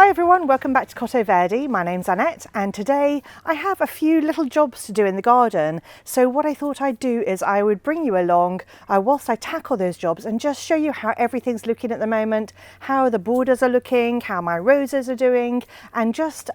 Hi everyone, welcome back to Cottoverdi. My name's Annette and today I have a few little jobs to do in the garden. So what I thought I'd do is I would bring you along whilst I tackle those jobs and just show you how everything's looking at the moment, how the borders are looking, how my roses are doing, and just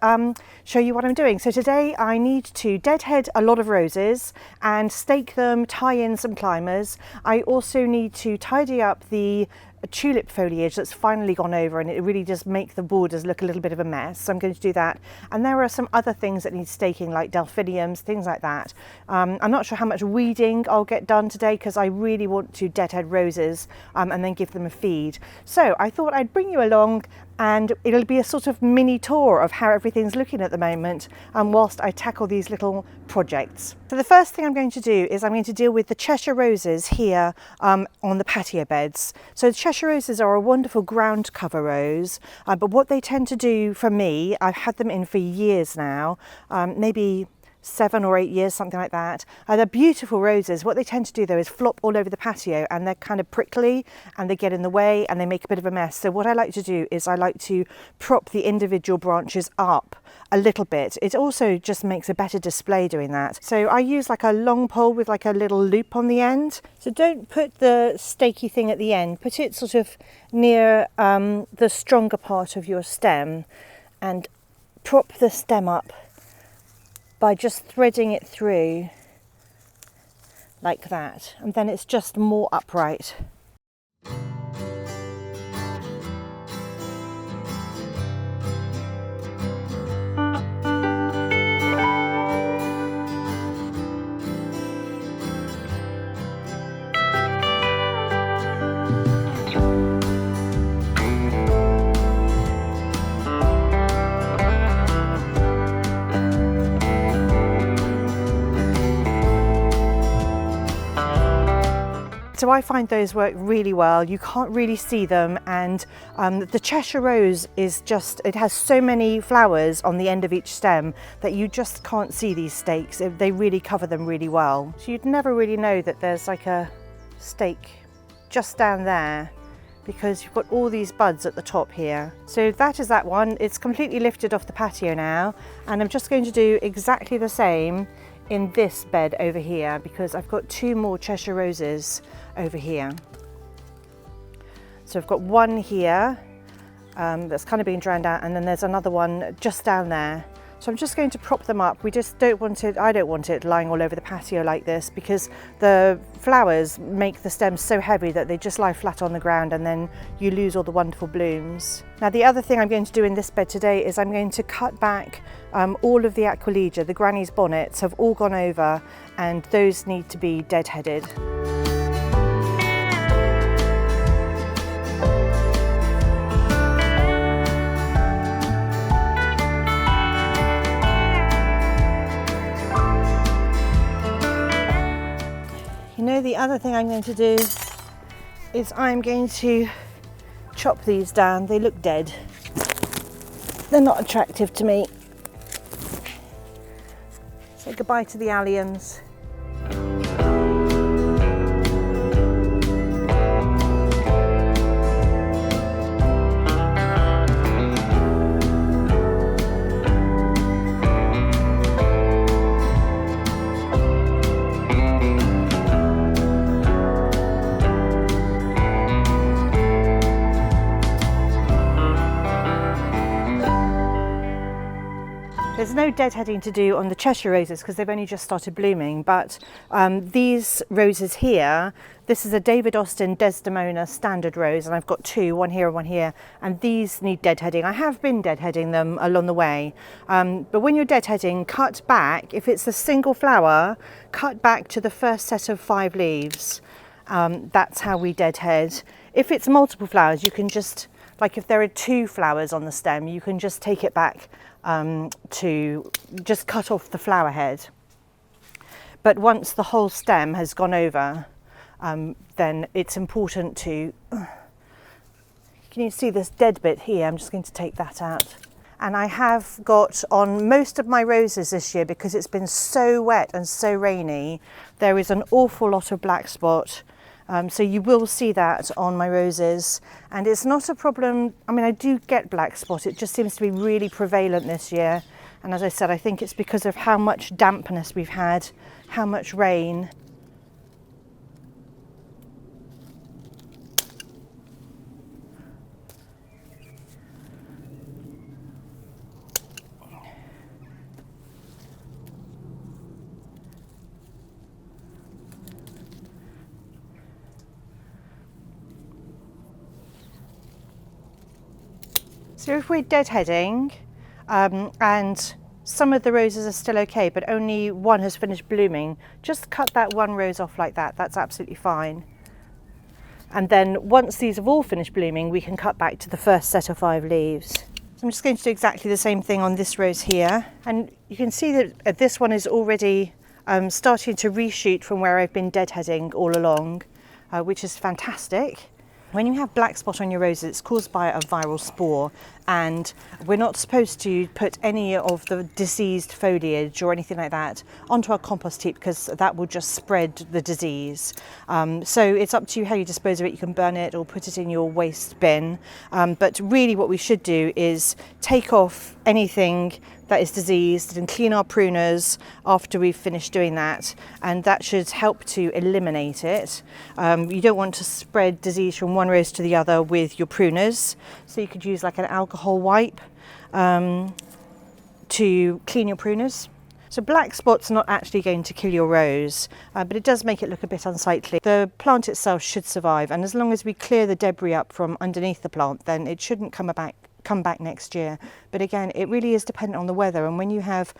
show you what I'm doing. So today I need to deadhead a lot of roses and stake them, tie in some climbers. I also need to tidy up the tulip foliage that's finally gone over, and it really does make the borders look a little bit of a mess, so I'm going to do that. And there are some other things that need staking, like delphiniums, things like that. I'm not sure how much weeding I'll get done today because I really want to deadhead roses and then give them a feed. So I thought I'd bring you along and it'll be a sort of mini tour of how everything's looking at the moment whilst I tackle these little projects. So the first thing I'm going to do is I'm going to deal with the Cheshire roses here on the patio beds. So the Cheshire roses are a wonderful ground cover rose, but what they tend to do for me, I've had them in for years now, maybe 7 or 8 years, something like that. They're beautiful roses. What they tend to do though is flop all over the patio, and they're kind of prickly and they get in the way and they make a bit of a mess. So what I like to do is I like to prop the individual branches up a little bit. It also just makes a better display doing that. So I use like a long pole with like a little loop on the end. So don't put the stakey thing at the end, put it sort of near the stronger part of your stem and prop the stem up by just threading it through like that, and then it's just more upright. So I find those work really well. You can't really see them, and the Cheshire rose is just, it has so many flowers on the end of each stem that you just can't see these stakes. They really cover them really well. So you'd never really know that there's like a stake just down there because you've got all these buds at the top here. So that is that one. It's completely lifted off the patio now, and I'm just going to do exactly the same in this bed over here because I've got 2 more Cheshire roses over here. So I've got one here that's kind of being drowned out, and then there's another one just down there. So I'm just going to prop them up. We just don't want it, I don't want it lying all over the patio like this because the flowers make the stems so heavy that they just lie flat on the ground and then you lose all the wonderful blooms. Now the other thing I'm going to do in this bed today is I'm going to cut back all of the aquilegia. The granny's bonnets have all gone over and those need to be deadheaded. You know, the other thing I'm going to do is I'm going to chop these down. They look dead. They're not attractive to me. Say goodbye to the alliums. There's no deadheading to do on the Cheshire roses because they've only just started blooming, but these roses here, this is a David Austin Desdemona standard rose, and I've got 2, one here and one here, and these need deadheading. I have been deadheading them along the way, but when you're deadheading, cut back, if it's a single flower, cut back to the first set of 5 leaves. That's how we deadhead. If it's multiple flowers, you can just, like if there are 2 flowers on the stem, you can just take it back to just cut off the flower head. But once the whole stem has gone over, then it's important to, can you see this dead bit here? I'm just going to take that out. And I have got on most of my roses this year, because it's been so wet and so rainy, there is an awful lot of black spot So you will see that on my roses, and it's not a problem. I mean, I do get black spot, it just seems to be really prevalent this year. And as I said, I think it's because of how much dampness we've had, how much rain. So if we're deadheading, and some of the roses are still okay, but only one has finished blooming, just cut that one rose off like that. That's absolutely fine. And then once these have all finished blooming, we can cut back to the first set of 5 leaves. So I'm just going to do exactly the same thing on this rose here. And you can see that this one is already starting to reshoot from where I've been deadheading all along, which is fantastic. When you have black spot on your roses, it's caused by a viral spore, and we're not supposed to put any of the diseased foliage or anything like that onto our compost heap, because that will just spread the disease. So it's up to you how you dispose of it. You can burn it or put it in your waste bin. But really what we should do is take off anything that is diseased and clean our pruners after we've finished doing that, and that should help to eliminate it. You don't want to spread disease from one rose to the other with your pruners, so you could use like an alcohol wipe to clean your pruners. So black spot's not actually going to kill your rose, but it does make it look a bit unsightly. The plant itself should survive, and as long as we clear the debris up from underneath the plant, then it shouldn't come back next year. But again, it really is dependent on the weather, and when you have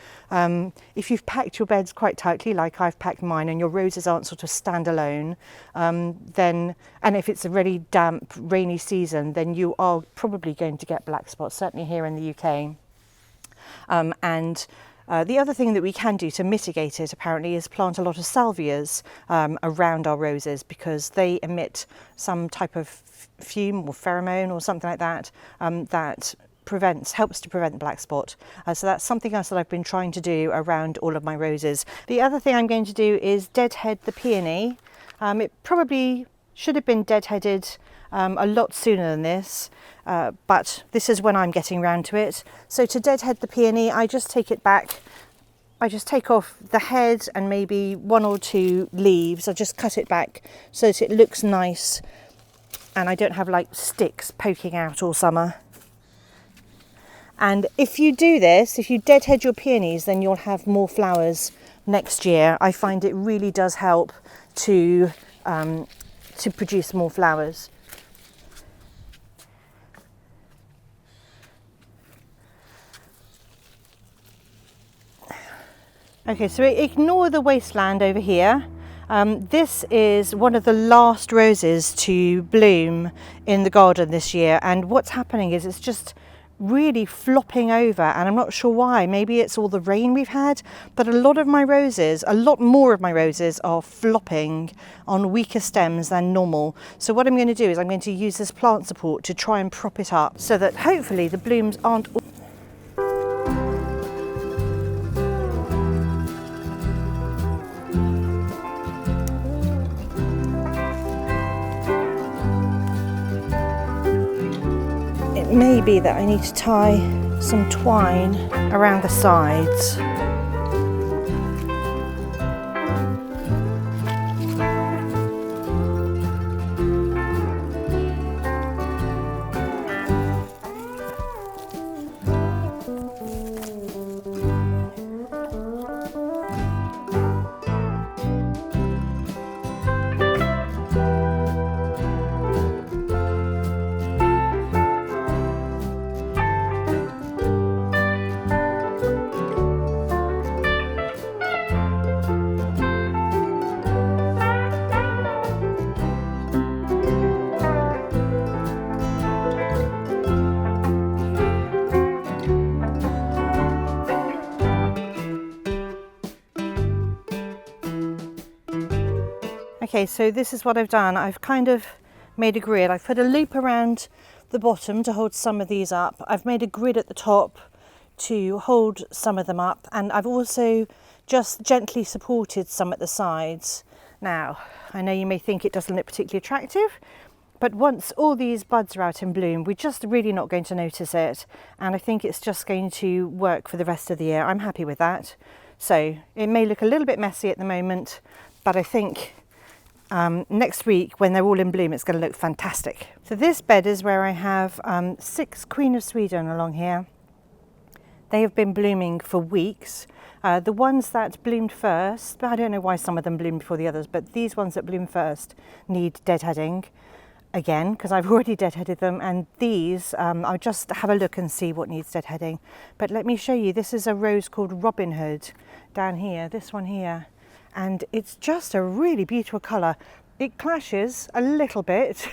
if you've packed your beds quite tightly like I've packed mine, and your roses aren't sort of standalone, then, and if it's a really damp rainy season, then you are probably going to get black spots, certainly here in the UK. The other thing that we can do to mitigate it apparently is plant a lot of salvias around our roses, because they emit some type of fume or pheromone or something like that that helps to prevent black spot. So that's something else that I've been trying to do around all of my roses. The other thing I'm going to do is deadhead the peony. It probably should have been deadheaded a lot sooner than this, but this is when I'm getting round to it. So to deadhead the peony, I just take it back. I just take off the head and maybe 1 or 2 leaves. I just cut it back so that it looks nice and I don't have like sticks poking out all summer. And if you do this, if you deadhead your peonies, then you'll have more flowers next year. I find it really does help to produce more flowers. Okay, so ignore the wasteland over here. This is one of the last roses to bloom in the garden this year, and what's happening is it's just really flopping over, and I'm not sure why. Maybe it's all the rain we've had, but a lot more of my roses are flopping on weaker stems than normal. So what I'm going to do is I'm going to use this plant support to try and prop it up so that hopefully the blooms aren't may be that I need to tie some twine around the sides. Okay, so this is what I've done. I've kind of made a grid. I've put a loop around the bottom to hold some of these up. I've made a grid at the top to hold some of them up, and I've also just gently supported some at the sides. Now, I know you may think it doesn't look particularly attractive, but once all these buds are out in bloom, we're just really not going to notice it. And I think it's just going to work for the rest of the year. I'm happy with that. So it may look a little bit messy at the moment, but I think next week when they're all in bloom, it's going to look fantastic. So this bed is where I have 6 Queen of Sweden along here. They have been blooming for weeks. The ones that bloomed first, I don't know why some of them bloomed before the others, but these ones that bloom first need deadheading again, because I've already deadheaded them, and these, I'll just have a look and see what needs deadheading. But let me show you, this is a rose called Robin Hood down here, this one here, and it's just a really beautiful colour. It clashes a little bit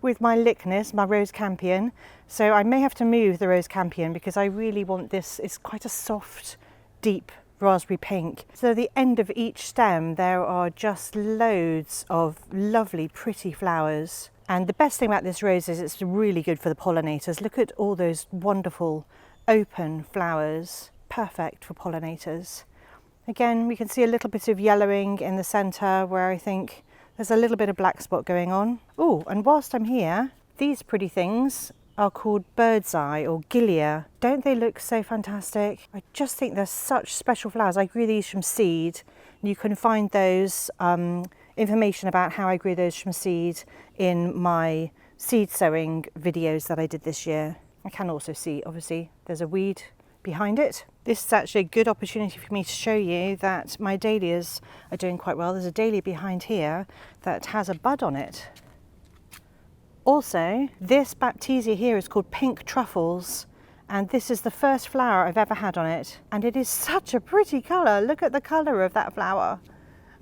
with my Lychnis, my Rose Campion, so I may have to move the Rose Campion because I really want this. It's quite a soft, deep raspberry pink. So at the end of each stem there are just loads of lovely, pretty flowers. And the best thing about this rose is it's really good for the pollinators. Look at all those wonderful open flowers, perfect for pollinators. Again, we can see a little bit of yellowing in the centre where I think there's a little bit of black spot going on. Oh, and whilst I'm here, these pretty things are called bird's eye or gilia. Don't they look so fantastic? I just think they're such special flowers. I grew these from seed. You can find those information about how I grew those from seed in my seed sowing videos that I did this year. I can also see, obviously, there's a weed behind it. This is actually a good opportunity for me to show you that my dahlias are doing quite well. There's a dahlia behind here that has a bud on it. Also, this Baptisia here is called Pink Truffles, and this is the first flower I've ever had on it, and it is such a pretty colour. Look at the colour of that flower.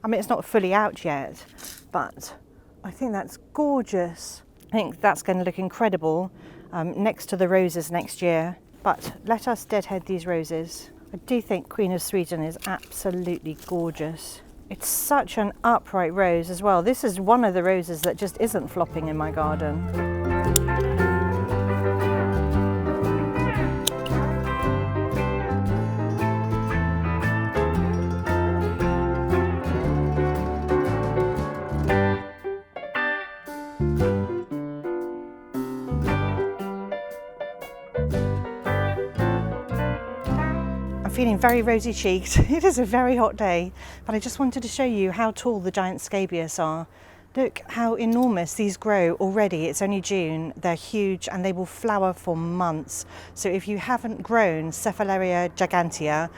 I mean, it's not fully out yet, but I think that's gorgeous. I think that's going to look incredible next to the roses next year. But let us deadhead these roses. I do think Queen of Sweden is absolutely gorgeous. It's such an upright rose as well. This is one of the roses that just isn't flopping in my garden. Feeling very rosy cheeked. It is a very hot day, but I just wanted to show you how tall the giant scabious are. Look how enormous these grow already. It's only June. They're huge and they will flower for months. So if you haven't grown Cephalaria gigantea,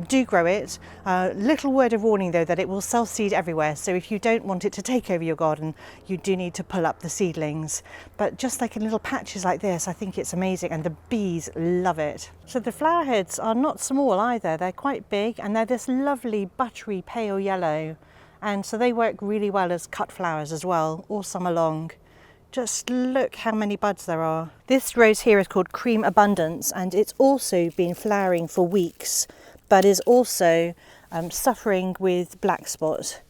do grow it. Little word of warning though that it will self-seed everywhere. So if you don't want it to take over your garden, you do need to pull up the seedlings. But just like in little patches like this, I think it's amazing and the bees love it. So the flower heads are not small either. They're quite big and they're this lovely buttery pale yellow. And so they work really well as cut flowers as well, all summer long. Just look how many buds there are. This rose here is called Cream Abundance, and it's also been flowering for weeks, but is also suffering with black spot,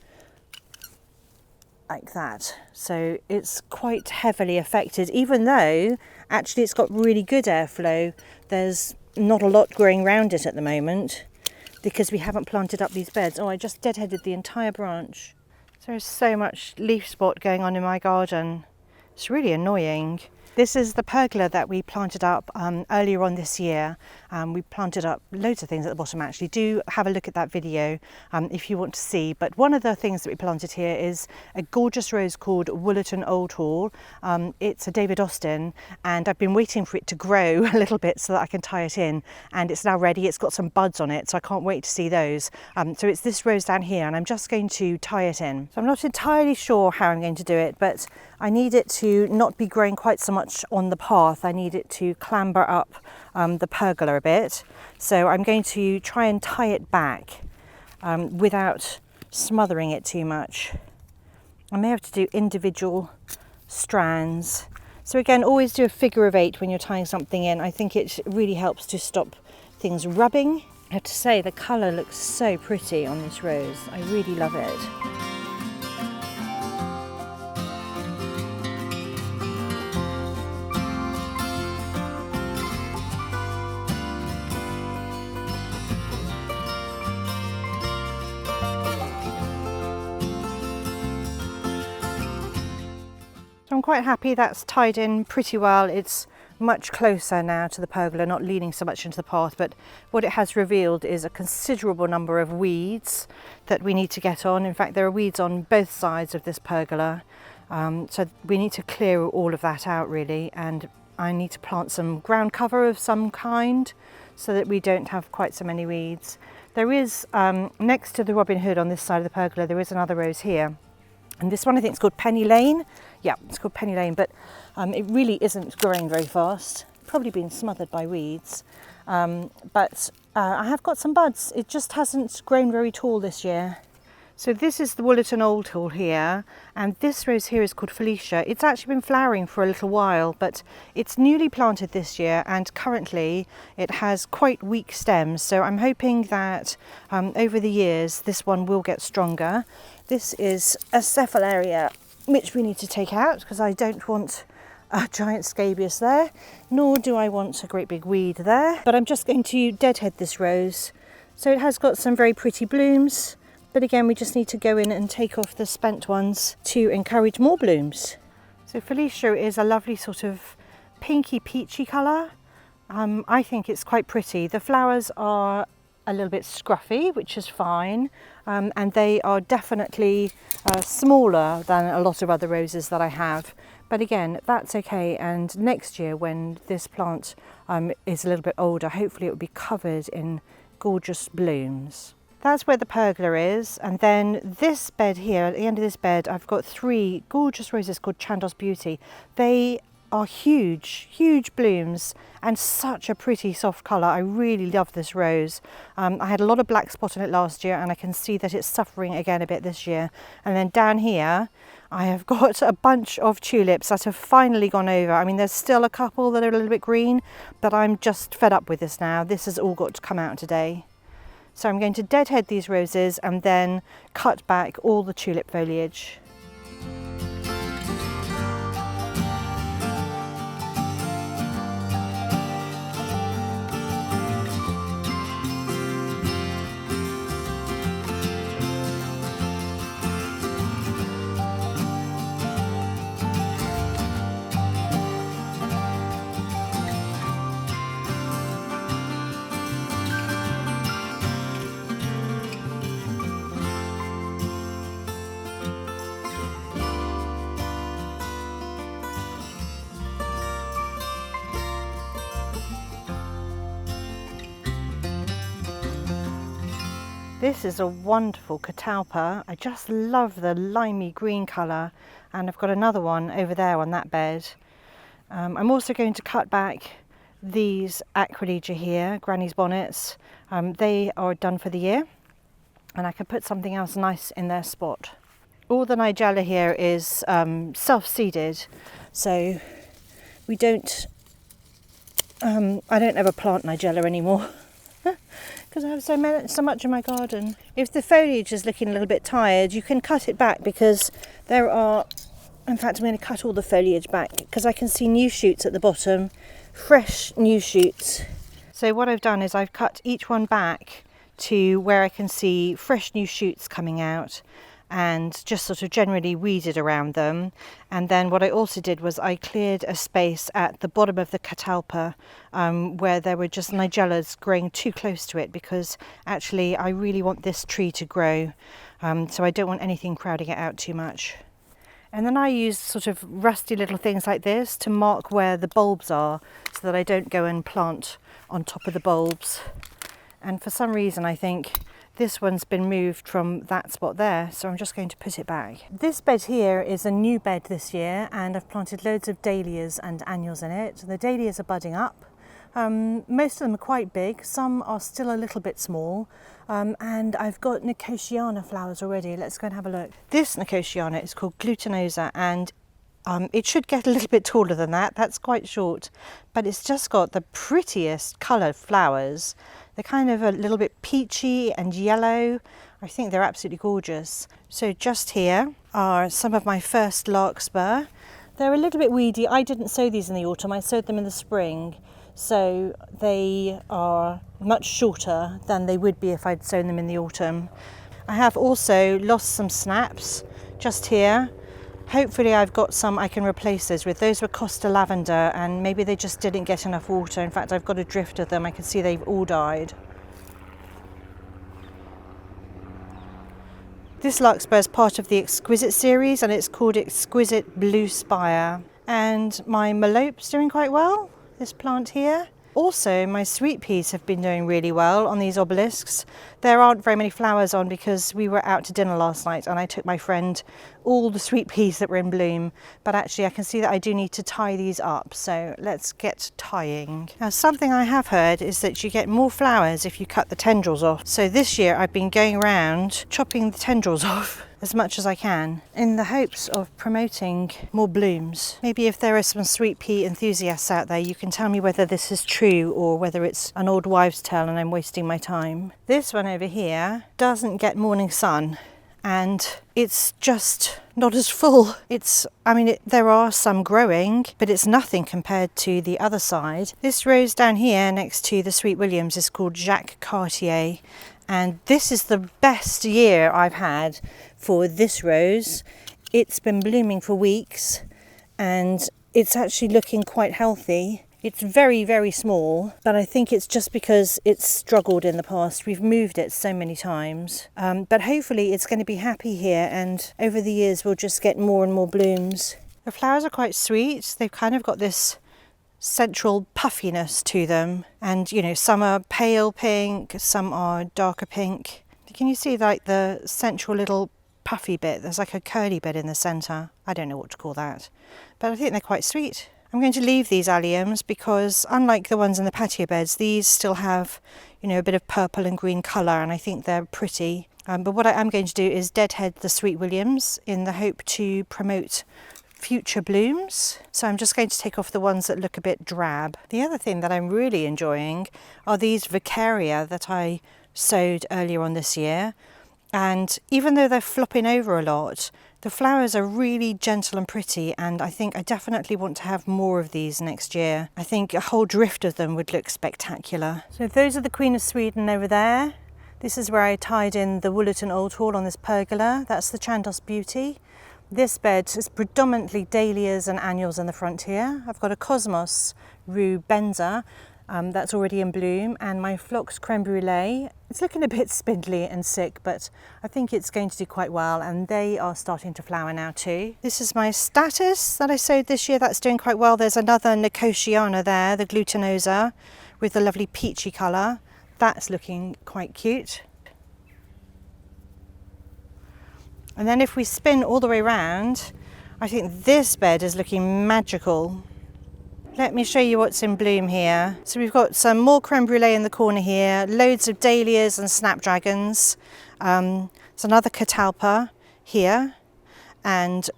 like that. So it's quite heavily affected, even though actually it's got really good airflow. There's not a lot growing around it at the moment, because we haven't planted up these beds. Oh, I just deadheaded the entire branch. There's so much leaf spot going on in my garden. It's really annoying. This is the pergola that we planted up earlier on this year. We planted up loads of things at the bottom actually. Do have a look at that video if you want to see. But one of the things that we planted here is a gorgeous rose called Woollerton Old Hall. It's a David Austin, and I've been waiting for it to grow a little bit so that I can tie it in. And it's now ready. It's got some buds on it, so I can't wait to see those. So it's this rose down here, and I'm just going to tie it in. So I'm not entirely sure how I'm going to do it, but I need it to not be growing quite so much on the path. I need it to clamber up the pergola a bit. So I'm going to try and tie it back without smothering it too much. I may have to do individual strands. So again, always do a figure of 8 when you're tying something in. I think it really helps to stop things rubbing. I have to say the colour looks so pretty on this rose. I really love it. quite happy that's tied in pretty well. It's much closer now to the pergola, not leaning so much into the path, but what it has revealed is a considerable number of weeds that we need to get on. In fact, there are weeds on both sides of this pergola, so we need to clear all of that out really, and I need to plant some ground cover of some kind so that we don't have quite so many weeds. There is, next to the Robin Hood on this side of the pergola, there is another rose here. And this one I think is called Penny Lane. Yeah, it's called Penny Lane, but it really isn't growing very fast. Probably been smothered by weeds. But I have got some buds. It just hasn't grown very tall this year. So this is the Woollerton Old Hill here, and this rose here is called Felicia. It's actually been flowering for a little while, but it's newly planted this year, and currently it has quite weak stems. So I'm hoping that over the years this one will get stronger. This is a cephalaria which we need to take out because I don't want a giant scabious there, nor do I want a great big weed there. But I'm just going to deadhead this rose. So it has got some very pretty blooms. But again, we just need to go in and take off the spent ones to encourage more blooms. So Felicia is a lovely sort of pinky peachy colour. I think it's quite pretty. The flowers are a little bit scruffy, which is fine. And they are definitely smaller than a lot of other roses that I have. But again, that's okay. And next year when this plant is a little bit older, hopefully it will be covered in gorgeous blooms. That's where the pergola is, and then this bed here, at the end of this bed, I've got 3 gorgeous roses called Chandos Beauty. They are huge, huge blooms and such a pretty soft colour. I really love this rose. I had a lot of black spot on it last year, and I can see that it's suffering again a bit this year. And then down here, I have got a bunch of tulips that have finally gone over. I mean, there's still a couple that are a little bit green, but I'm just fed up with this now. This has all got to come out today. So I'm going to deadhead these roses and then cut back all the tulip foliage. This is a wonderful catalpa. I just love the limey green colour, and I've got another one over there on that bed. I'm also going to cut back these Acrolegia here, Granny's bonnets. They are done for the year, and I can put something else nice in their spot. All the Nigella here is self-seeded, so we don't, I don't ever plant Nigella anymore. Because I have so much in my garden. If the foliage is looking a little bit tired, you can cut it back, because there are, in fact I'm going to cut all the foliage back because I can see new shoots at the bottom, fresh new shoots. So what I've done is I've cut each one back to where I can see fresh new shoots coming out, and just sort of generally weeded around them. And then what I also did was I cleared a space at the bottom of the catalpa where there were just Nigellas growing too close to it, because actually I really want this tree to grow, so I don't want anything crowding it out too much. And then I use sort of rusty little things like this to mark where the bulbs are, so that I don't go and plant on top of the bulbs. And for some reason I think this one's been moved from that spot there, so I'm just going to put it back. This bed here is a new bed this year, and I've planted loads of dahlias and annuals in it. The dahlias are budding up. Most of them are quite big, some are still a little bit small, and I've got Nicotiana flowers already. Let's go and have a look. This Nicotiana is called glutinosa, and it should get a little bit taller than that. That's quite short, but it's just got the prettiest coloured flowers. They're kind of a little bit peachy and yellow. I think they're absolutely gorgeous. So just here are some of my first larkspur. They're a little bit weedy. I didn't sow these in the autumn, I sowed them in the spring. So they are much shorter than they would be if I'd sown them in the autumn. I have also lost some snaps just here. Hopefully I've got some I can replace those with. Those were Costa lavender and maybe they just didn't get enough water. In fact, I've got a drift of them. I can see they've all died. This larkspur is part of the Exquisite series and it's called Exquisite Blue Spire. And my Melope's doing quite well, this plant here. Also, my sweet peas have been doing really well on these obelisks. There aren't very many flowers on because we were out to dinner last night and I took my friend all the sweet peas that were in bloom. But actually I can see that I do need to tie these up, so let's get tying. Now, something I have heard is that you get more flowers if you cut the tendrils off. So this year I've been going around chopping the tendrils off as much as I can in the hopes of promoting more blooms. Maybe if there are some sweet pea enthusiasts out there, you can tell me whether this is true or whether it's an old wives' tale and I'm wasting my time. This one over here doesn't get morning sun and it's just not as full. There are some growing, but it's nothing compared to the other side. This rose down here next to the Sweet Williams is called Jacques Cartier. And this is the best year I've had for this rose. It's been blooming for weeks and it's actually looking quite healthy. It's very, very small, but I think it's just because it's struggled in the past. We've moved it so many times. But hopefully it's going to be happy here and over the years we'll just get more and more blooms. The flowers are quite sweet. They've kind of got this central puffiness to them, and some are pale pink, some are darker pink. Can you see like the central little puffy bit? There's like a curly bit in the centre. I don't know what to call that, but I think they're quite sweet. I'm going to leave these alliums because unlike the ones in the patio beds, these still have a bit of purple and green colour and I think they're pretty. But what I am going to do is deadhead the Sweet Williams in the hope to promote future blooms. So I'm just going to take off the ones that look a bit drab. The other thing that I'm really enjoying are these Vicaria that I sowed earlier on this year, and even though they're flopping over a lot, the flowers are really gentle and pretty, and I think I definitely want to have more of these next year. I think a whole drift of them would look spectacular. So those are the Queen of Sweden over there. This is where I tied in the Woollerton Old Hall on this pergola. That's the Chandos Beauty. This bed is predominantly dahlias and annuals in the front here. I've got a Cosmos Rue Benza that's already in bloom, and my Phlox Creme Brulee. It's looking a bit spindly and sick, but I think it's going to do quite well, and they are starting to flower now too. This is my Status that I sowed this year. That's doing quite well. There's another Nicotiana there, the Glutinosa, with the lovely peachy colour. That's looking quite cute. And then if we spin all the way around, I think this bed is looking magical. Let me show you what's in bloom here. So we've got some more creme brulee in the corner here, loads of dahlias and snapdragons. There's another catalpa here, and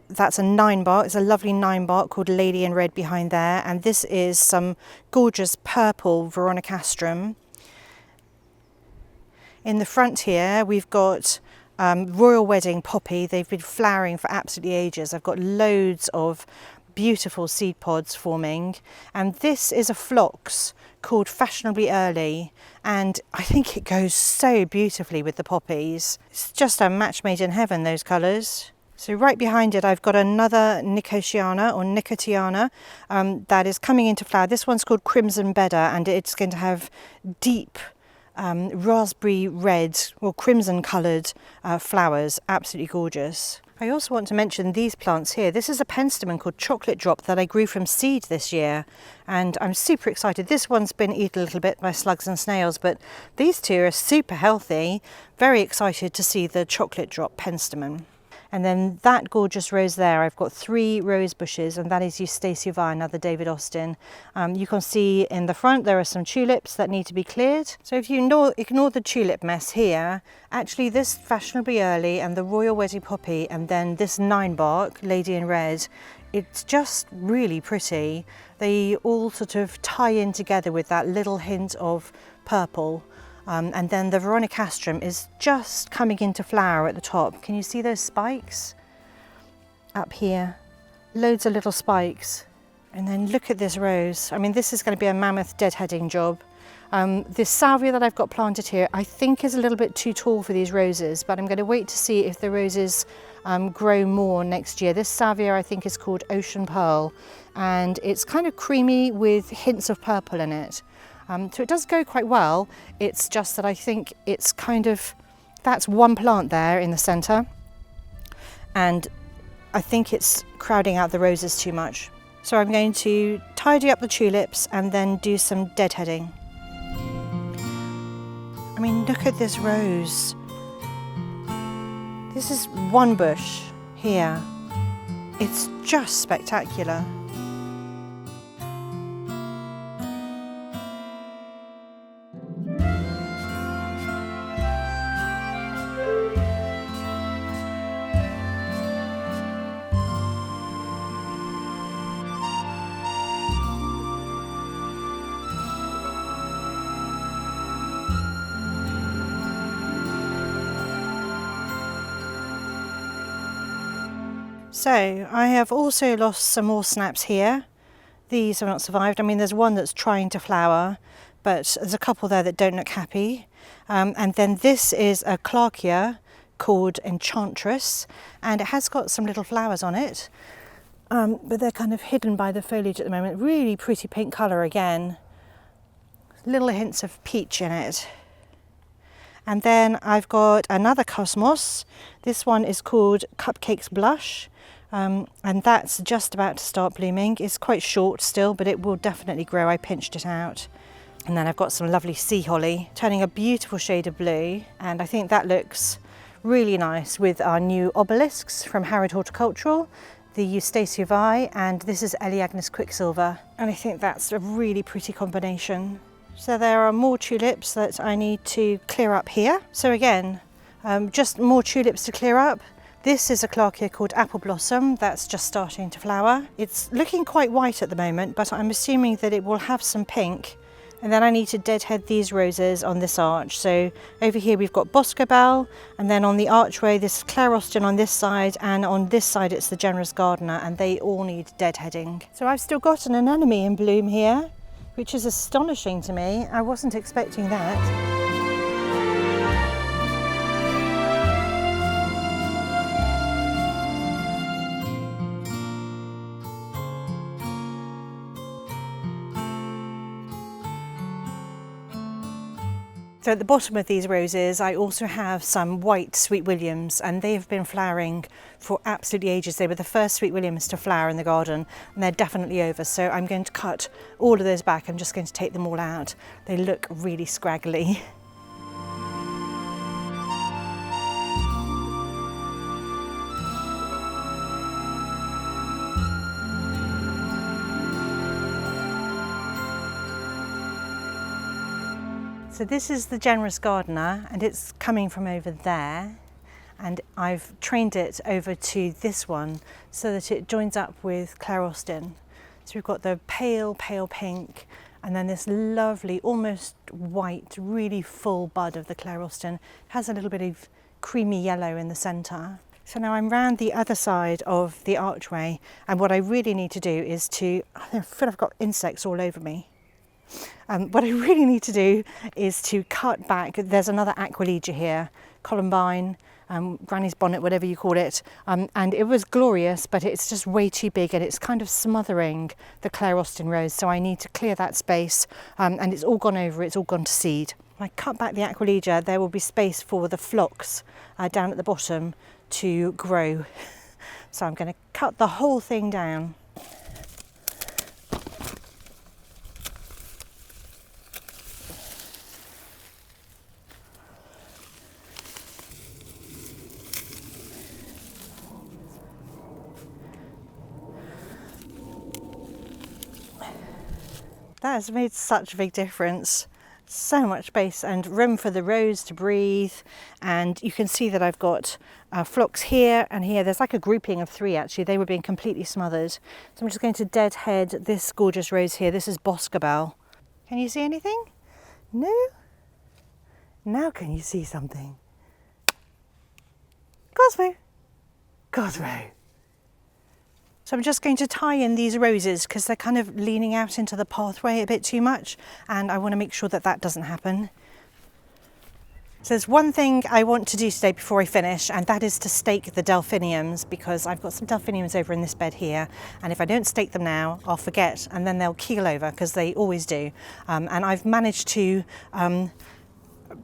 that's a 9-bark. It's a lovely 9-bark called Lady in Red behind there. And this is some gorgeous purple Veronicastrum. In the front here, we've got Royal Wedding Poppy. They've been flowering for absolutely ages. I've got loads of beautiful seed pods forming, and this is a phlox called Fashionably Early, and I think it goes so beautifully with the poppies. It's just a match made in heaven, those colours. So right behind it I've got another Nicotiana or Nicotiana that is coming into flower. This one's called Crimson Bedder, and it's going to have deep raspberry red or crimson coloured flowers. Absolutely gorgeous. I also want to mention these plants here. This is a penstemon called Chocolate Drop that I grew from seed this year, and I'm super excited. This one's been eaten a little bit by slugs and snails, but these two are super healthy. Very excited to see the Chocolate Drop penstemon. And then that gorgeous rose there, I've got 3 rose bushes, and that is Eustacia Vi, another David Austin. You can see in the front there are some tulips that need to be cleared. So if you ignore the tulip mess here, actually this Fashionably Early and the Royal Wedding Poppy, and then this 9-bark, Lady in Red, it's just really pretty. They all sort of tie in together with that little hint of purple. And then the Veronicastrum is just coming into flower at the top. Can you see those spikes? Up here, loads of little spikes. And then look at this rose. I mean, this is going to be a mammoth deadheading job. This salvia that I've got planted here, I think is a little bit too tall for these roses, but I'm going to wait to see if the roses grow more next year. This salvia I think is called Ocean Pearl, and it's kind of creamy with hints of purple in it. So it does go quite well. It's just that I think it's kind of, that's one plant there in the centre, and I think it's crowding out the roses too much. So I'm going to tidy up the tulips and then do some deadheading. I mean, look at this rose. This is one bush here. It's just spectacular. So I have also lost some more snaps here. These have not survived. I mean, there's one that's trying to flower, but there's a couple there that don't look happy. And then this is a Clarkia called Enchantress, and it has got some little flowers on it, but they're kind of hidden by the foliage at the moment. Really pretty pink colour again. Little hints of peach in it. And then I've got another Cosmos. This one is called Cupcakes Blush, and that's just about to start blooming. It's quite short still, but it will definitely grow. I pinched it out. And then I've got some lovely sea holly, turning a beautiful shade of blue, and I think that looks really nice with our new obelisks from Harrod Horticultural, the Eustacia Vi, and this is Eleagnus Quicksilver, and I think that's a really pretty combination. So there are more tulips that I need to clear up here. So again, just more tulips to clear up. This is a Clarkia called Apple Blossom that's just starting to flower. It's looking quite white at the moment, but I'm assuming that it will have some pink. And then I need to deadhead these roses on this arch. So over here we've got Boscobel, and then on the archway this is Claire Austin on this side, and on this side it's the Generous Gardener, and they all need deadheading. So I've still got an anemone in bloom here, which is astonishing to me. I wasn't expecting that. So at the bottom of these roses I also have some white Sweet Williams, and they've been flowering for absolutely ages. They were the first Sweet Williams to flower in the garden, and they're definitely over, so I'm going to cut all of those back. I'm just going to take them all out. They look really scraggly. So this is the Generous Gardener, and it's coming from over there, and I've trained it over to this one so that it joins up with Claire Austin. So we've got the pale pink, and then this lovely almost white really full bud of the Claire Austin. It has a little bit of creamy yellow in the centre. So now I'm round the other side of the archway, and what I really need to do is I feel I've got insects all over me. What I really need to do is to cut back. There's another Aquilegia here, Columbine, Granny's Bonnet, whatever you call it, and it was glorious, but it's just way too big and it's kind of smothering the Claire Austin rose, so I need to clear that space, and it's all gone over, it's all gone to seed. When I cut back the Aquilegia, there will be space for the phlox down at the bottom to grow. So I'm going to cut the whole thing down. That has made such a big difference. So much space and room for the rose to breathe, and you can see that I've got phlox here and here. There's like a grouping of 3 actually. They were being completely smothered. So I'm just going to deadhead this gorgeous rose here. This is Boscobel. Can you see anything? No? Now can you see something? Cosmo! Cosmo! So I'm just going to tie in these roses because they're kind of leaning out into the pathway a bit too much, and I want to make sure that that doesn't happen. So there's one thing I want to do today before I finish, and that is to stake the delphiniums, because I've got some delphiniums over in this bed here, and if I don't stake them now, I'll forget, and then they'll keel over, because they always do. And I've managed to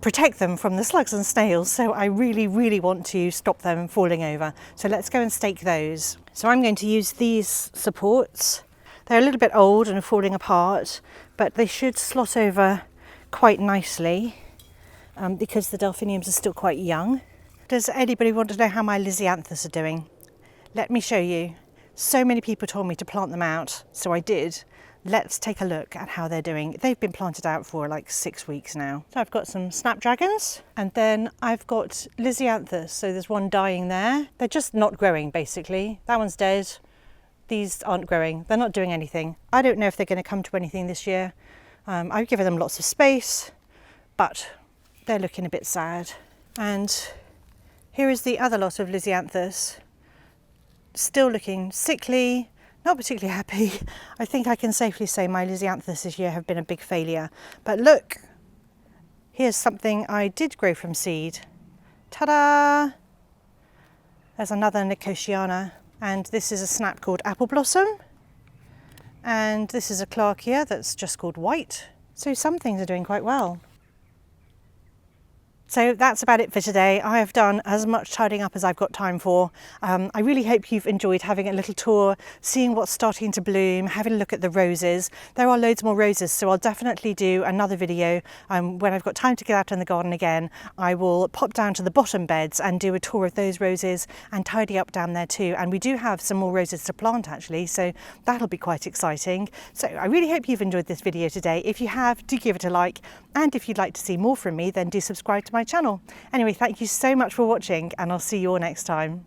protect them from the slugs and snails, so I really want to stop them falling over. So let's go and stake those. So I'm going to use these supports. They're a little bit old and falling apart, but they should slot over quite nicely. Because the delphiniums are still quite young. Does anybody want to know how my lisianthus are doing? Let me show you. So many people told me to plant them out, so I did. Let's take a look at how they're doing. They've been planted out for like 6 weeks now. So I've got some snapdragons, and then I've got lisianthus. So there's one dying there. They're just not growing, basically. That one's dead. These aren't growing. They're not doing anything. I don't know if they're going to come to anything this year. I've given them lots of space, but they're looking a bit sad. And here is the other lot of lisianthus, still looking sickly, not particularly happy. I think I can safely say my lisianthus this year have been a big failure. But look, here's something I did grow from seed. Ta-da! There's another Nicotiana, and this is a snap called Apple Blossom, and this is a Clarkia that's just called White. So some things are doing quite well. So that's about it for today. I have done as much tidying up as I've got time for. I really hope you've enjoyed having a little tour, seeing what's starting to bloom, having a look at the roses. There are loads more roses, so I'll definitely do another video when I've got time to get out in the garden again. I will pop down to the bottom beds and do a tour of those roses and tidy up down there too. And we do have some more roses to plant actually, so that'll be quite exciting. So I really hope you've enjoyed this video today. If you have, do give it a like. And if you'd like to see more from me, then do subscribe to my channel. Anyway, thank you so much for watching, and I'll see you all next time.